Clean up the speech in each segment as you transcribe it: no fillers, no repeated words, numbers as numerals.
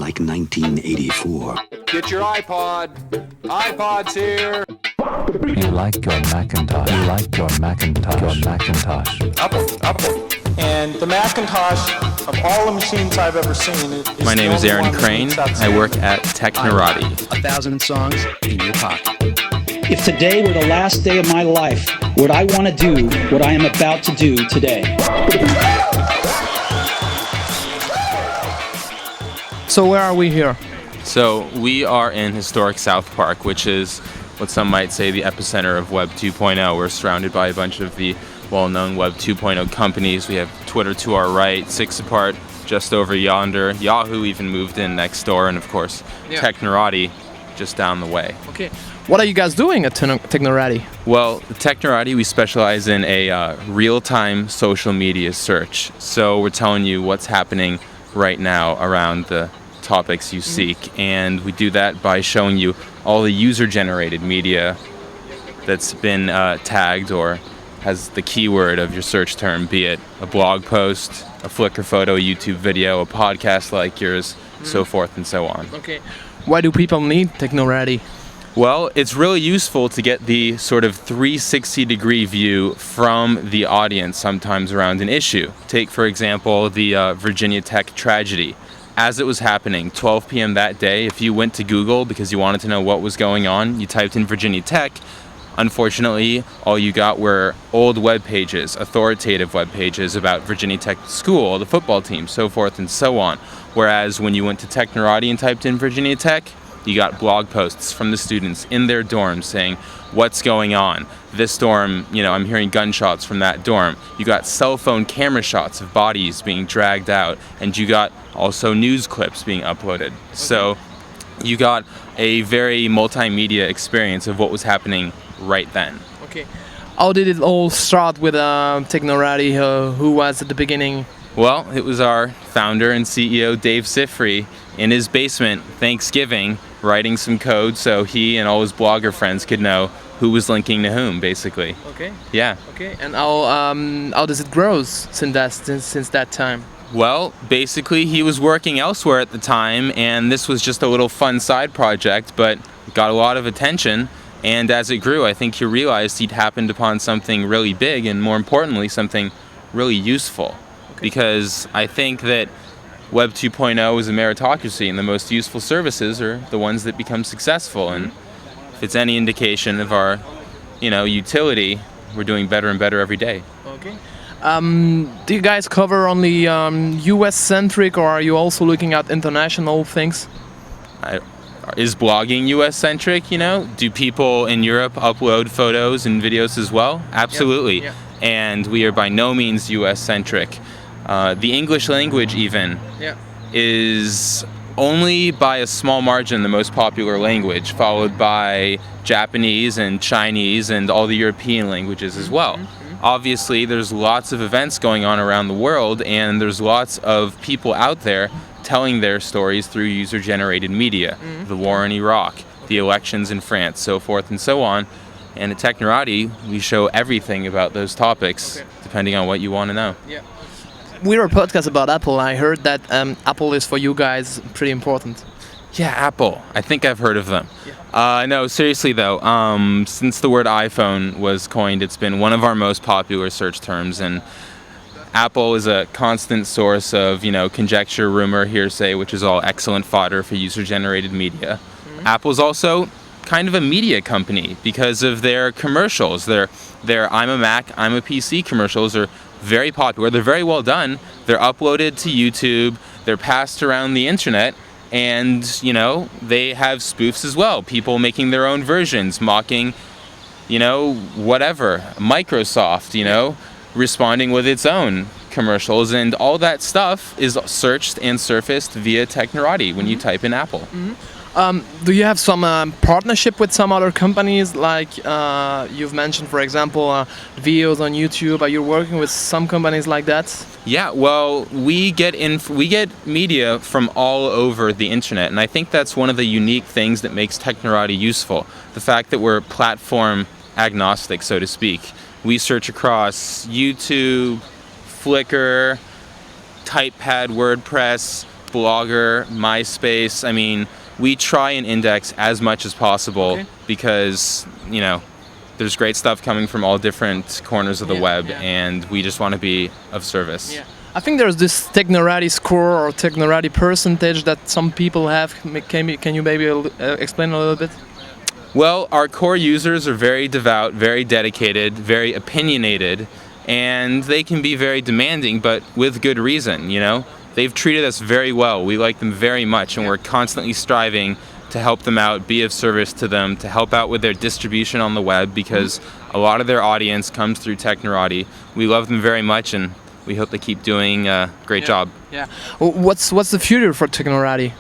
like 1984. Get your iPod. iPod's here. You like your Macintosh. You like your Macintosh. Your Macintosh. Apple. And the Macintosh, of all the machines I've ever seen, is My name is the Aaron only one that Krane. meets that I work at Technorati. 1,000 songs in your pocket. If today were the last day of my life, would I want to do what I am about to do today? So where are we here? So we are in historic South Park, which is what some might say the epicenter of Web 2.0. We're surrounded by a bunch of the well-known Web 2.0 companies. We have Twitter to our right, 6 apart just over yonder. Yahoo even moved in next door, and of course, Technorati just down the way. Okay. What are you guys doing at Technorati? Well, at Technorati, we specialize in a real-time social media search. So we're telling you what's happening right now around the topics you seek, and we do that by showing you all the user-generated media that's been tagged or has the keyword of your search term, be it a blog post, a Flickr photo, a YouTube video, a podcast like yours, so forth and so on. Okay. Why do people need Technorati? Well, it's really useful to get the sort of 360-degree view from the audience sometimes around an issue. Take, for example, the Virginia Tech tragedy. As it was happening, 12 p.m. that day, if you went to Google because you wanted to know what was going on, you typed in Virginia Tech. Unfortunately, all you got were old web pages, authoritative web pages about Virginia Tech School, the football team, so forth and so on. Whereas when you went to Technorati and typed in Virginia Tech, you got blog posts from the students in their dorms saying what's going on. This dorm, I'm hearing gunshots from that dorm. You got cell phone camera shots of bodies being dragged out, and you got also news clips being uploaded. Okay. So you got a very multimedia experience of what was happening right then. Okay. How did it all start with Technorati? Who was at the beginning? Well, it was our founder and CEO, Dave Sifry, in his basement, Thanksgiving, writing some code so he and all his blogger friends could know who was linking to whom, basically. Okay. Yeah. Okay. And how does it grow since that time? Well, basically, he was working elsewhere at the time, and this was just a little fun side project, but it got a lot of attention. And as it grew, I think he realized he'd happened upon something really big, and more importantly, something really useful. Okay. Because I think that Web 2.0 is a meritocracy, and the most useful services are the ones that become successful. And if it's any indication of our, utility, we're doing better and better every day. Okay. Do you guys cover only US-centric, or are you also looking at international things? Is blogging US-centric, Do people in Europe upload photos and videos as well? Absolutely. Yeah. And we are by no means US-centric. The English language even is only by a small margin the most popular language, followed by Japanese and Chinese and all the European languages as well. Obviously, there's lots of events going on around the world, and there's lots of people out there telling their stories through user-generated media. The war in Iraq, the elections in France, so forth and so on. And at Technorati, we show everything about those topics, depending on what you want to know. Yeah. We're a podcast about Apple. I heard that Apple is for you guys pretty important. Yeah, Apple. I think I've heard of them. No, seriously though, since the word iPhone was coined, it's been one of our most popular search terms, and Apple is a constant source of, conjecture, rumor, hearsay, which is all excellent fodder for user-generated media. Apple's also kind of a media company because of their commercials. Their I'm a Mac, I'm a PC commercials are very popular. They're very well done. They're uploaded to YouTube. They're passed around the internet. And, they have spoofs as well. People making their own versions, mocking, whatever. Microsoft, responding with its own commercials. And all that stuff is searched and surfaced via Technorati when you type in Apple. Do you have some partnership with some other companies, like you've mentioned, for example, videos on YouTube? Are you working with some companies like that? Yeah, well, we get media from all over the internet, and I think that's one of the unique things that makes Technorati useful. The fact that we're platform agnostic, so to speak. We search across YouTube, Flickr, TypePad, WordPress, Blogger, MySpace. I mean, we try and index as much as possible because, you know, there's great stuff coming from all different corners of the web, and we just want to be of service. Yeah. I think there's this Technorati score or Technorati percentage that some people have. Can you maybe explain a little bit? Well, our core users are very devout, very dedicated, very opinionated, and they can be very demanding, but with good reason, you know? They've treated us very well. We like them very much, and we're constantly striving to help them out, be of service to them, to help out with their distribution on the web, because a lot of their audience comes through Technorati. We love them very much, and we hope they keep doing a great job. Yeah. What's the future for Technorati?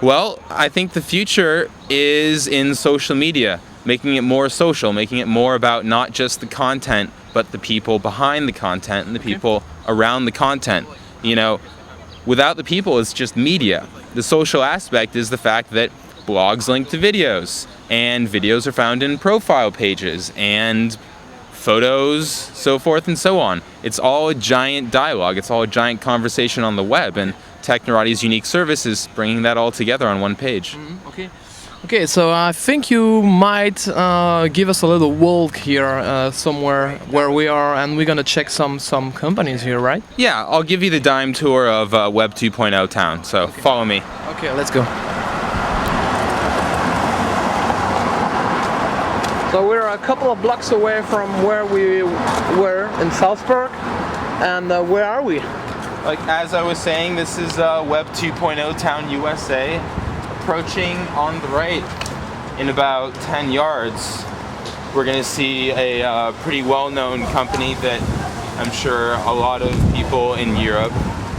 Well, I think the future is in social media, making it more social, making it more about not just the content, but the people behind the content and the people around the content. You know, without the people, it's just media. The social aspect is the fact that blogs link to videos, and videos are found in profile pages, and photos, so forth and so on. It's all a giant dialogue. It's all a giant conversation on the web, and Technorati's unique service is bringing that all together on one page. Okay, so I think you might give us a little walk here somewhere where we are, and we're gonna check some companies here, right? Yeah, I'll give you the dime tour of Web 2.0 town, so follow me. Okay, let's go. So we're a couple of blocks away from where we were in Salzburg, and where are we? Like as I was saying, this is Web 2.0 town USA. Approaching on the right in about 10 yards, we're going to see a pretty well-known company that I'm sure a lot of people in Europe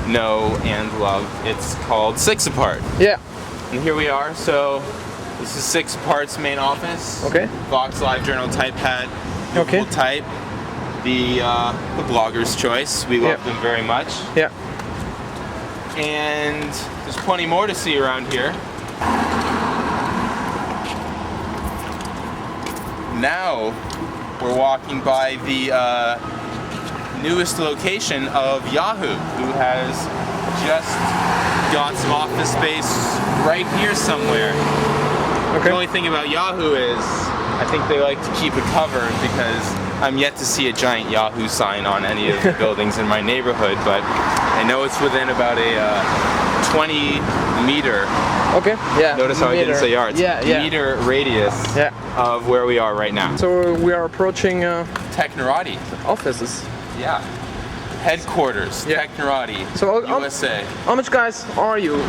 know and love. It's called 6 Apart. Yeah. And here we are. So this is 6 Apart's main office. Okay. Vox Live Journal type pad. Okay. Type. The blogger's choice. We love them very much. Yeah. And there's plenty more to see around here. Now we're walking by the newest location of Yahoo, who has just got some office space right here somewhere. Okay. The only thing about Yahoo is I think they like to keep it covered, because I'm yet to see a giant Yahoo sign on any of the buildings in my neighborhood, but I know it's within about a 20 meter. Okay. Yeah. Notice how I didn't say yards. Meter radius Yeah. of where we are right now. So we are approaching Technorati. offices. Yeah. Headquarters. Yeah. Technorati. So USA. how much guys are you?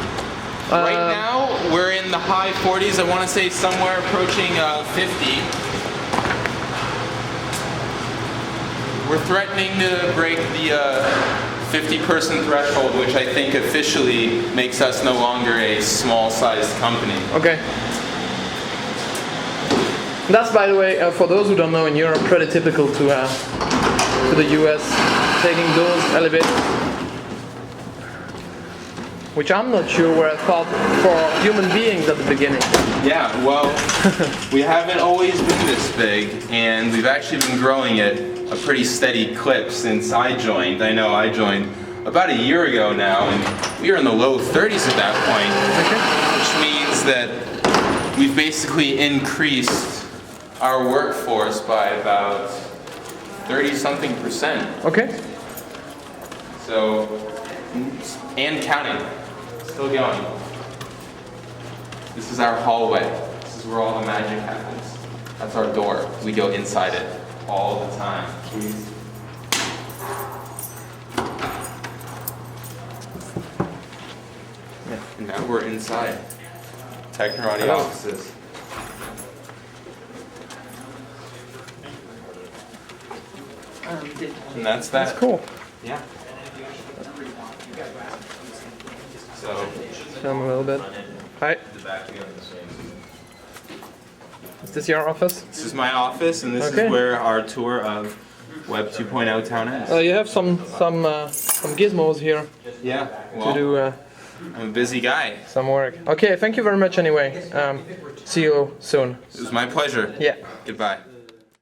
Right now we're in the high 40s. I want to say somewhere approaching 50. We're threatening to break the 50-person threshold, which I think officially makes us no longer a small-sized company. Okay. That's, by the way, for those who don't know, in Europe, pretty typical to the US, taking those elevators, which I'm not sure were thought for human beings at the beginning. Yeah, well, we haven't always been this big, and we've actually been growing at a pretty steady clip since I joined. I know I joined about a year ago now, and we were in the low 30s at that point, which means that we've basically increased our workforce by about 30-something%. Okay. So, and counting, still going. This is our hallway. This is where all the magic happens. That's our door. We go inside it all the time. And now we're inside Technorati offices. And that's that. That's cool. Yeah. So, Show them a little bit. Hi. Is this your office? this is my office, and this Okay. is where our tour of Web 2.0 town is. You have some gizmos here Yeah, to well, do I'm a busy guy. some work. Okay, thank you very much anyway. See you soon. It was my pleasure. Yeah. Goodbye.